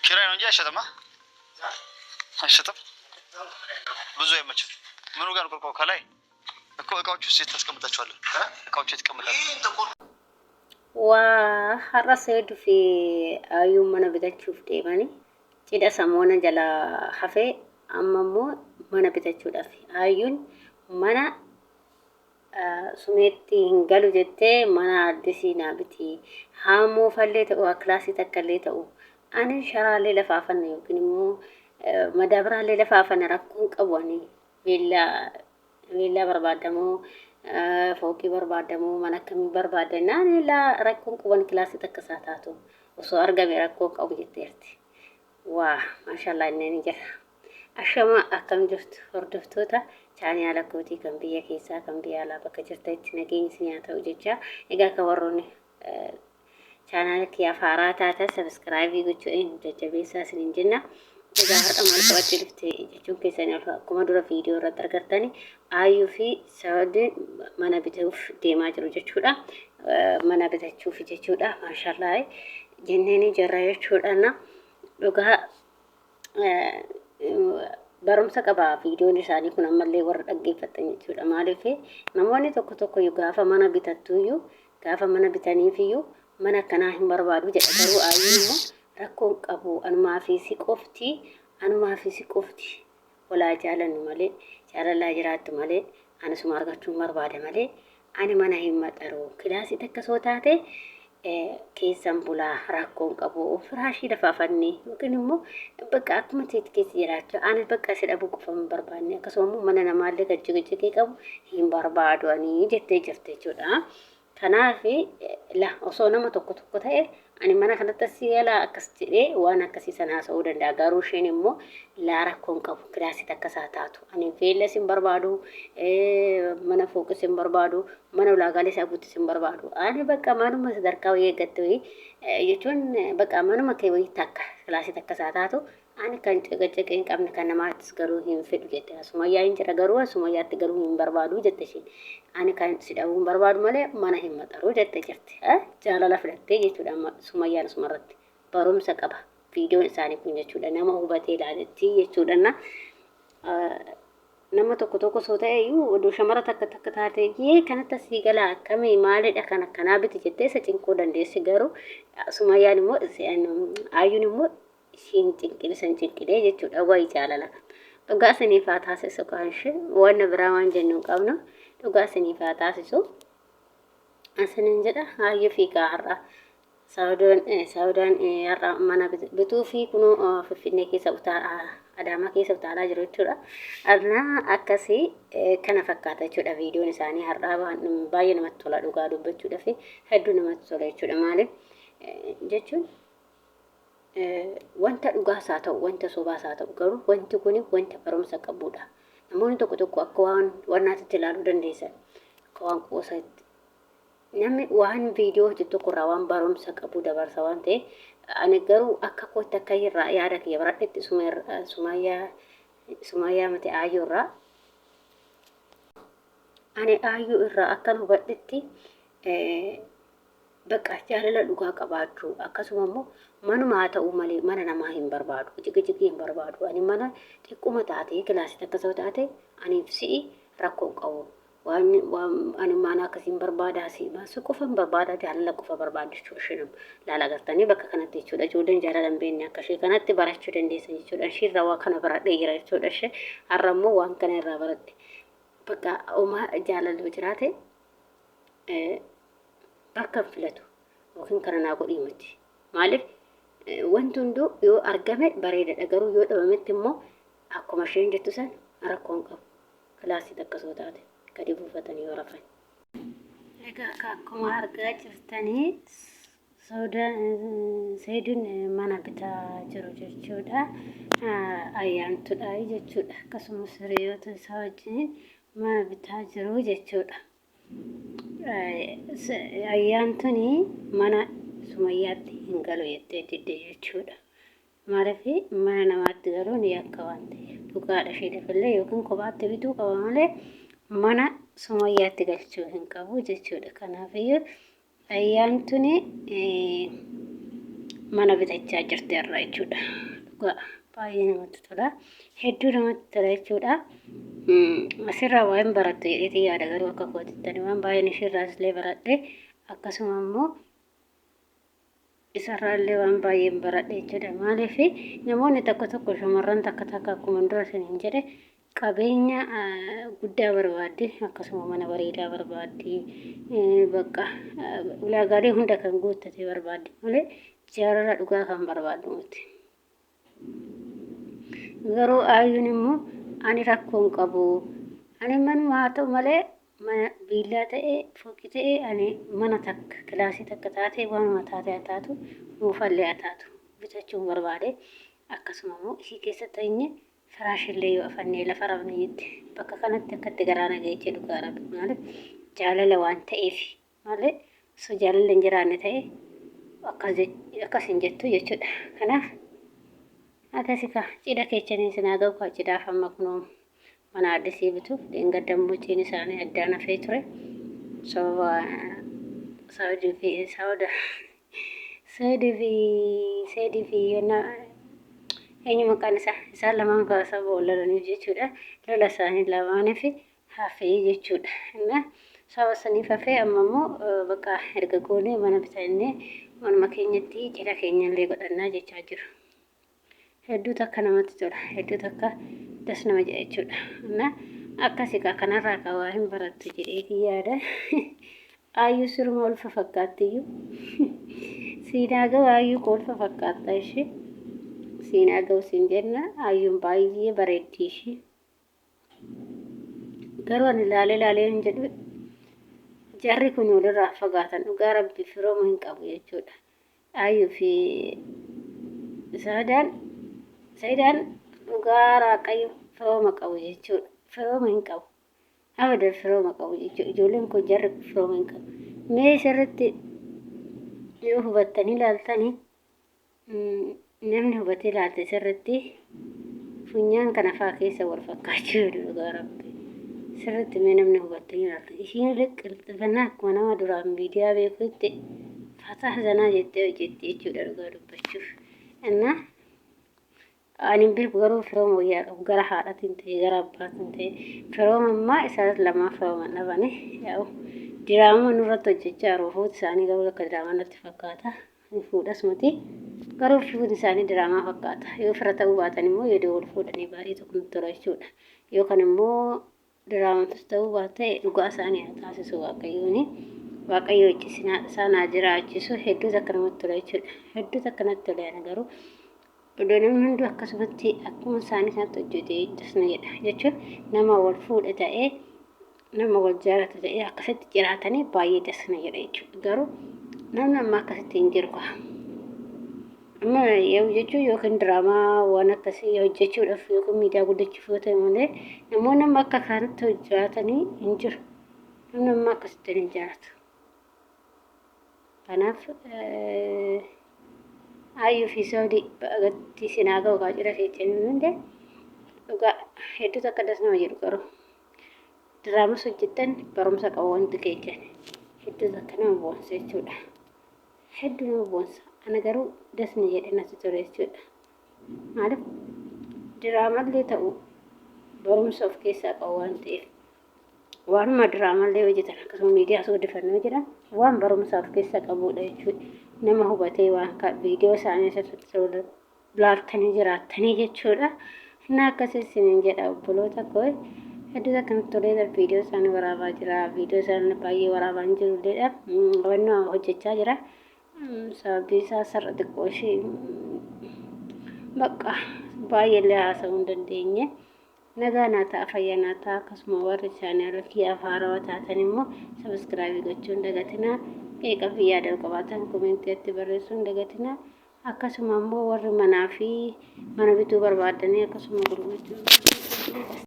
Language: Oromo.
ኪራይ ነው እንጂ አይሸጥም። አይሸጥም። ብዙ አይመችም። ምኑ ጋር ቆርቆ ከላይ እኮ እቃዎቹ ውስጥ ታስቀምጣቸዋለህ። እቃዎቹ የተቀመጣሉ። har'a fi ayyuun mana bitachuuf deemanii cidha samoona jala hafee amma immoo mana bitachuudhaaf ayyuun mana sumeetti hin galu jettee mana addisii naa biti haamoo fallee ta'u kilaasii takka illee ta'u ani sharaalee lafaafanne yookiin immoo madaabiraalee lafaafanne rakkoon qabu ani viillaa barbaadamoo fooqii barbaadamoo mana akkamii barbaadannaan ilaa rakkoon qaban kilaasii takka isaa taatu osoo argame rakkoo qabu jetteerti. waa maashaallah inni jira. Ashama akkam jirtu hordoftoota chaanaala kootii kan biyya keessaa kan biyya alaa bakka jirtanitti nageenyi isin haa ta'u jecha egaa akka warroonni chaanaala kiyyaaf haaraa taatan sabiskiraayibii gochuudhaan jajjabeessaa isiniin jenna. egaa har'a maal qabatti dhufte jechuun keessan akkuma dura viidiyoo irratti argattani ayyuu fi saawwadin mana bituuf deemaa jiru jechuudha. mana bitachuuf jechuudha maashaallah jenneeni jirra jechuudha. dhugaa barumsa qaba viidiyoon isaanii kun ammallee warra dhaggeeffatan jechuudha. maaliif namoonni tokko tokko gaafa mana bitattuyyuu gaafa mana bitaniifiyyuu mana akkanaa hin barbaadu jedha. garuu ayyuun immoo rakkoon qabu anumaa fi si qofti walaa jaalannu malee jaalalaa jiraattu malee anasuma argachuun barbaada malee ani mana hin maxaru kilaasii takka soo taate keessan bulaa rakkoon qabu firaashii lafaafanne yookiin immoo bakka akkuma teetti keessa jiraachuu ani bakka si dhabu qofa hin barbaanne akkasuma mana namaallee gajjigajjigee qabu hin barbaadu ani jettee jirte jechuudha. kanaaf osoo nama tokko ta'e ani mana kanatti si yala akkas jedhee waan akkasii sanaa sa'uu danda'a. garuu isheen immoo laa rakkoon qabu kilaasii takka isaa taatu ani veellas hin barbaadu mana fooqis hin barbaadu mana ulaagaalee isaa guuttis hin barbaadu ani bakka manuma sadarkaa wayii eeggatte jechuun bakka manuma kee wayii takka kilaasii takka isaa taatu ani kan caqacaqee hin qabne kan namaattis garuu hin fedhu jette. Sumayyaa hin jira garuu Sumayyaatti garuu hin barbaadu jette isheen. ani kan si dhabuun hin barbaadu malee mana hin maxaru jette jirti. jaalala filattee jechuudha Sumayyaan asumarratti barumsa qaba viidiyoon isaanii kun jechuudha nama hubatee ilaaletti jechuudha. nama tokko soo ta'e iyyuu oduu shamara takka taate kanatti asii galaa akkamii maalidha kan akkanaa biti jettee isa cinquu dandeessi. garuu Sumayyaan immoo ayyuun immoo ishiin cinqilee jechuudha wayi jaalala. dhugaa isiniif haa taasisu kaanshi waan biraa waan jennu qabnu dhugaa isiniif haa taasisu asiniin jedha. ayyuu fi har'a saawudaan har'a mana bituu fi kunuu Finfinnee keessa Adaamaa keessa utaalaa jiru jechuudha. arna akkasii kana fakkaata jechuudha viidiyoon isaanii har'a baay'ee namatti tola dhugaa dubbachuudha fi hedduu namatti tola jechuudha. maaliif jechuun wanta dhugaas haa ta'u wanta sobaas haa ta'u garuu wanti kun wanta barumsa qabudha. namoonni tokko akka waan wannaatti ilaaluu dandeessan akka waan qoosaatti namni waan viidiyoo hojjetu tokkorraa waan barumsa qabu dabarsa waan ta'e ani garuu akka kootti akka irraa yaada kiyya baradhetti Sumayyaa mate Aayyoo irraa ani Aayyoo irraa akkan hubadhetti bakka jaalala dhugaa qabaachuu akkasuma immoo manuma haa ta'u malee mana namaa hin barbaadu jigijigii hin barbaadu. ani mana xiqquma taate kilaasii takka soo taate aniif si'i rakkoo qabu waan ani mana akkasiin barbaadaa si baasuu qofa hin barbaada jaalala qofa barbaadu jechuudha. laala gartanii bakka kanatti jechuudha ijoolleen jaalala hin beekne akka ishee kanatti barachuu dandeessan jechuudha. ishirra waa kana baradhee jira jechuudha. ishee har'a immoo waan kana irraa baradhe bakka uumaa jaalallu jiraate bakka filatu yookiin kana naa godhii miti. maaliif wanti hunduu yoo argame bareedadha garuu yoo dhabametti immoo akkuma isheen jettu san rakkoon qabu kilaasii takka soo taate gadi buufatanii yoo rafan. egaa akkuma argaa jirtanii Seeduun mana bitaa jiru jechuudha. ayyaantudha jechuudha. akkasumas hiriyoota isaa wajjin mana bitaa jiru jechuudha. ayyaantuni mana Sumayyaatti hin galu jettee didde jechuudha. maaliif mana namaatti galuun yakka waan ta'eef dhugaadha ishee dafallee yookiin kophaatti bituu qaba malee mana Sumayyaatti galchuu hin qabu jechuudha. kanaafiyyuu ayyaantuni mana bitachaa jirti irraa jechuudha. Dhugaa baay'ee namatti tola. Hedduu namatti tola jechuudha. Asirraa waan barattu jedheeti yaada garuu akka kootittani waan baay'een ishirraas illee baradhe akkasuma immoo isarraallee waan baay'een baradhe jechuudha. Maaliif namoonni tokko shamarran takka akkuma dura isiniin jedhe qabeenya guddaa barbaaddi akkasuma mana bareedaa barbaaddi bakka ulaagaalee hunda kan guuttate barbaaddi malee jaalala dhugaa kan barbaaddu miti. Garuu ayyuun immoo ani rakkoon qabu ani manuma haa ta'u malee mana biillaa ta'ee fooqii ta'ee ani mana takka kilaasii takka taatee waanuma taatee taatu nuufallee taatu bitachuun barbaade akkasuma immoo ishii keessa teenye firaashillee yoo afannee lafa rafne jetti bakka kanatti akkatti garaa nagahee dhugaa rabbi malee jaalala waan ta'eef malee osoo jaalala hin jiraanne ta'e akkas hin jettu jechuudha. Kanaaf akasika cidha keechanii sinaa ga'u kaa cidhaaf amma kunoo mana addisii bituuf deengadammochiin isaanii addaan hafee ture sababa Saudii fi yonna eenyu maqaan isaan lamaan kaasaa boollaranii jechuudha. Lola isaanii lamaaniif hafee jechuudha. Inna sababa saniif hafee amma immoo bakka erga goonee mana bitannee manuma keenyatti cidha keenyallee godhannaa jechaa jiru. Hedduu takka namatti tola. Hedduu takka das nama jedha jechuudha. Inna akkasii kanarraa waa hin barattu jedhee yaada. Ayyuu suruma ulfa fakkaattiyyuu. Siinaa ga'u ayyuu kolfa fakkaata ishee. Siinaa ga'u siin jenna ayyuun baay'ee bareeddi ishee. Garuu ani ilaalee hin jedhu jarri kun walirraa fagaatan dhugaa rabbi firooma hin qabu jechuudha. Ayyuu fi Saayidaan dhugaa raaqayyo firooma qabu jechuudha. Firooma hin qabu. Abadan firooma qabu jechuudha. Ijoolleen kun jarri firooma hin qabu. Mee isarratti yoo hubattanii ilaaltanii namni hubatee ilaalte isarratti funyaan kana fa'aa keessa wal fakkaachuu dhugaa rabbi. Isarratti mee namni hubattanii ilaalte ishiin liqilxifannaa akkuma nama duraan miidiyaa beekutti fataa zanaa jettee hojjetti jechuudha dhugaa dubbachuuf. Innaa ani beeku garuu firooma wayyaa qabu gara haadhatiin ta'e gara abbaatiin ta'e firooma ammaa isaan lamaa firooma dhabane yaa'u diraama nurratti hojjechaa jiru fuuti isaanii garuu akka diraamaa natti fakkaata fuudhas miti garuu fuuti isaanii diraamaa fakkaata yoo fira ta'uu baatan immoo yoo wal fuudhanii baay'ee tokko nutti tola jechuudha yookaan immoo diraamas ta'uu baate dhugaa isaanii haa taasisu waaqayyo wajjisinaa isaanaa jiraachisu hedduu akka namatti tola jechuudha hedduu akka natti tola garuu iddoo namni hundi akkasumatti akkuma isaanii kanatti hojjetee dasna jedha jechuun nama wal fuudha ta'ee nama wal jaalatu ta'ee akkasitti jiraatanii baay'ee dasna jedha jechuudha garuu namni amma akkasitti hin jiru amma yoo jechuun yookiin diraamaa waan akkasii hojjechuudhaaf yookiin miidiyaa guddachuuf yoo ta'e malee namoonni amma akka kanatti hojjetanii hin jiru namni amma akkasitti hin jiraatu kanaaf ayyuu fi Saawudii bagatti sinaa ga'u kaa cidha keechanii hundee dhugaa hedduu takka das nama jedhu garuu diraamas hojjettan barumsa qabu wanti keechan hedduu takka nama boonsa jechuudha hedduu nama boonsa ana garuu dasni jedhe natti tole jechuudha maaliif diraamallee ta'u barumsa of keessaa qabu waan ta'eef waanuma diraamallee hojjetan akkasuma miidiyaa odeeffannoo jedhan waan barumsa of keessaa qabudha jechuudha nama hubatee waan viidiyoo isaanii irratti laaltanii jiraattanii jechuudha. Inni akkasii isiniin jedha obboloota koo hedduu akkanatti tolee viidiyoo isaanii waraabaa jira. Viidiyoo isaanii baay'ee waraabaa hin jirulleedha. Hubannoo hojjechaa jira. Sababii isaa sarara xiqqoo ishee bakka baay'eellee haasa'uu hin dandeenye. Nagaa naa ta'a fayyaa naa ta'a akkasuma warri isaanii alatti afaarawaa taatan immoo sabiskiraabii gochuun dagatinaa. Qeeqa fi yaada qabaatan koomentiitti barreessuun dagatinaa akkasuma immoo warri manaa fi mana bituu barbaadanii akkasuma gurgurachuu